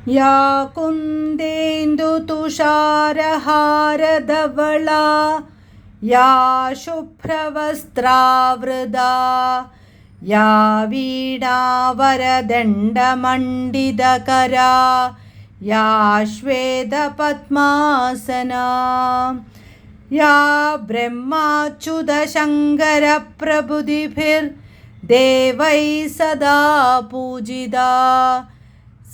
या कुन्देन्दुतुषारहारधवला या शुभ्रवस्त्रावृता या वीणावरदण्डमण्डितकरा या श्वेतपद्मासना या ब्रह्माच्युतशङ्करप्रभृतिभिर्देवैः सदा पूजिता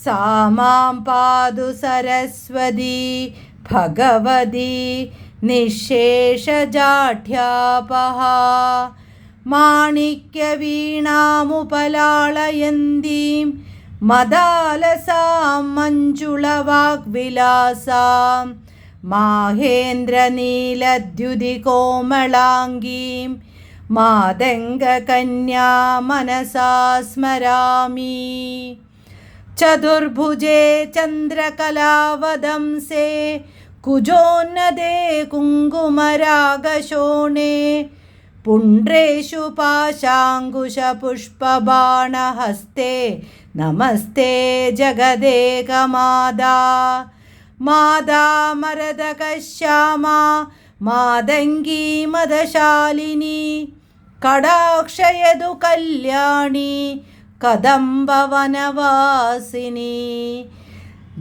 सा मां पातु सरस्वती भगवती निःशेषजाढ्यापहा माणिक्यवीणामुपलाळयन्तीं मदालसां मञ्जुळवाग्विलासां माहेन्द्रनीलद्युतिकोमलाङ्गीं मातङ्गकन्या मनसा स्मरामि। चतुर्भुजे चन्द्रकलावदंसे कुजोन्नते कुङ्कुमरागशोणे पुण्ड्रेषु पाशाङ्कुशपुष्पबाणहस्ते नमस्ते जगदेकमाता माता मरदकश्यामा मातङ्गी मदशालिनी कटाक्षयतु कल्याणी कदम्बवनवासिनी।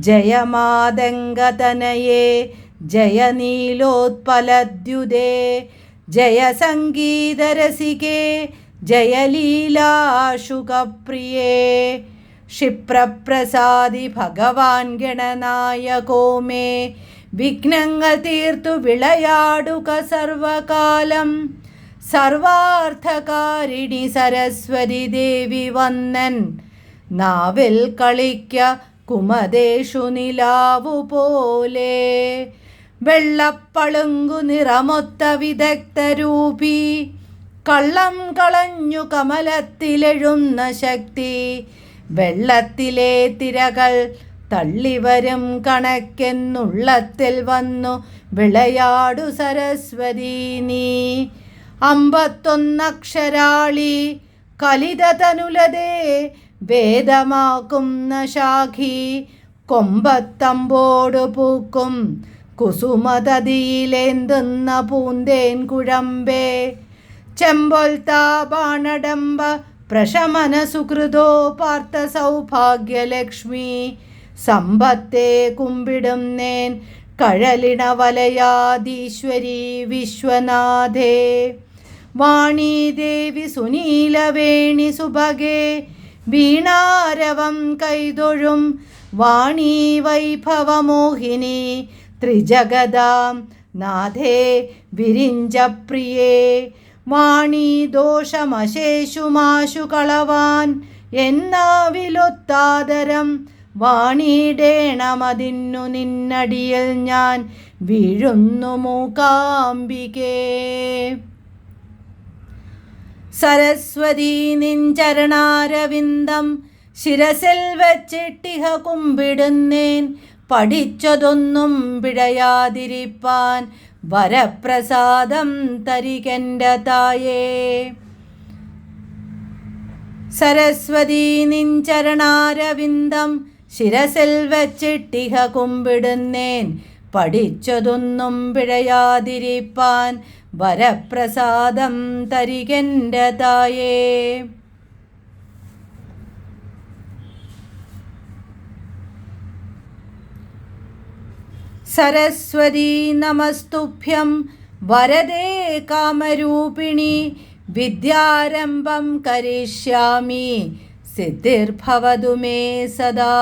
जय मातङ्गतनये जय नीलोत्पलद्युते जय सङ्गीतरसिके जय लीलाशुकप्रिये। ക്ഷിപ്രപ്രസാദി ഭഗവാൻ ഗണനായകോ മേ വിഘ്നങ്ങൾ തീർത്തു വിളയാടുക സർവകാലം സർവാർത്ഥകാരിണി സരസ്വതി ദേവി വന്ദൻ നാവിൽ കളിക്ക കുമതേഷു നിലാവു പോലെ വെള്ളപ്പളുങ്കു നിറമൊത്ത വിദഗ്ധരൂപി കള്ളം കളഞ്ഞു കമലത്തിലെഴുന്ന ശക്തി വെള്ളത്തിലെ തിരകൾ തള്ളിവരും കണക്കെന്നുള്ളത്തിൽ വന്നു വിളയാടു സരസ്വതി നീ 51 അക്ഷരാളി കലിതതനുലതേ വേദമാക്കുന്ന ശാഖി കൊമ്പത്തമ്പോട് പൂക്കും കുസുമതതിയിലേന്തുന്ന പൂന്തേൻ കുഴമ്പേ ചെമ്പൊൽത്താപാണടമ്പ പ്രശമന സുഹൃതോ പാർത്ഥ സൗഭാഗ്യലക്ഷ്മി സമ്പത്തെ കുമ്പിടുന്നേൻ കഴലിണ വലയാധീശ്വരി വിശ്വനാഥേ വാണീദേവി സുനീലവേണി സുഭഗേ വീണാരവം കൈതൊഴും വാണീ വൈഭവമോഹിനി ത്രിജഗദാം നാഥേ വിരിഞ്ചപ്രിയേ വാണീ ദോഷമശേഷുമാശു കളവാൻ എന്നാവിലൊത്താദരം വാണിയിടേണമതിന്നു നിന്നടിയിൽ ഞാൻ വീഴുന്നു മൂകാംബികേ. സരസ്വതി നിൻ ചരണാരവിന്ദം ശിരസിൽ വച്ചിട്ടിഹ കുമ്പിടുന്നേൻ പഠിച്ചതൊന്നും പിഴയാതിരിപ്പാൻ വരപ്രസാദം തരികെൻ്റെ തായേ. സരസ്വതി നിൻ ചരണാരവിന്ദം ശിരസിൽ വച്ചിട്ടിഹ കുമ്പിടുന്നേൻ പഠിച്ചതൊന്നും പിഴയാതിരിപ്പാൻ വരപ്രസാദം തരികെൻ്റെ തായേ. സരസ്വതി നമസ്തുഭ്യം വരദേ കാമരൂപിണി വിദ്യാരംഭം കരിഷ്യാമി സിദ്ധിർഭവതു മേ സദാ.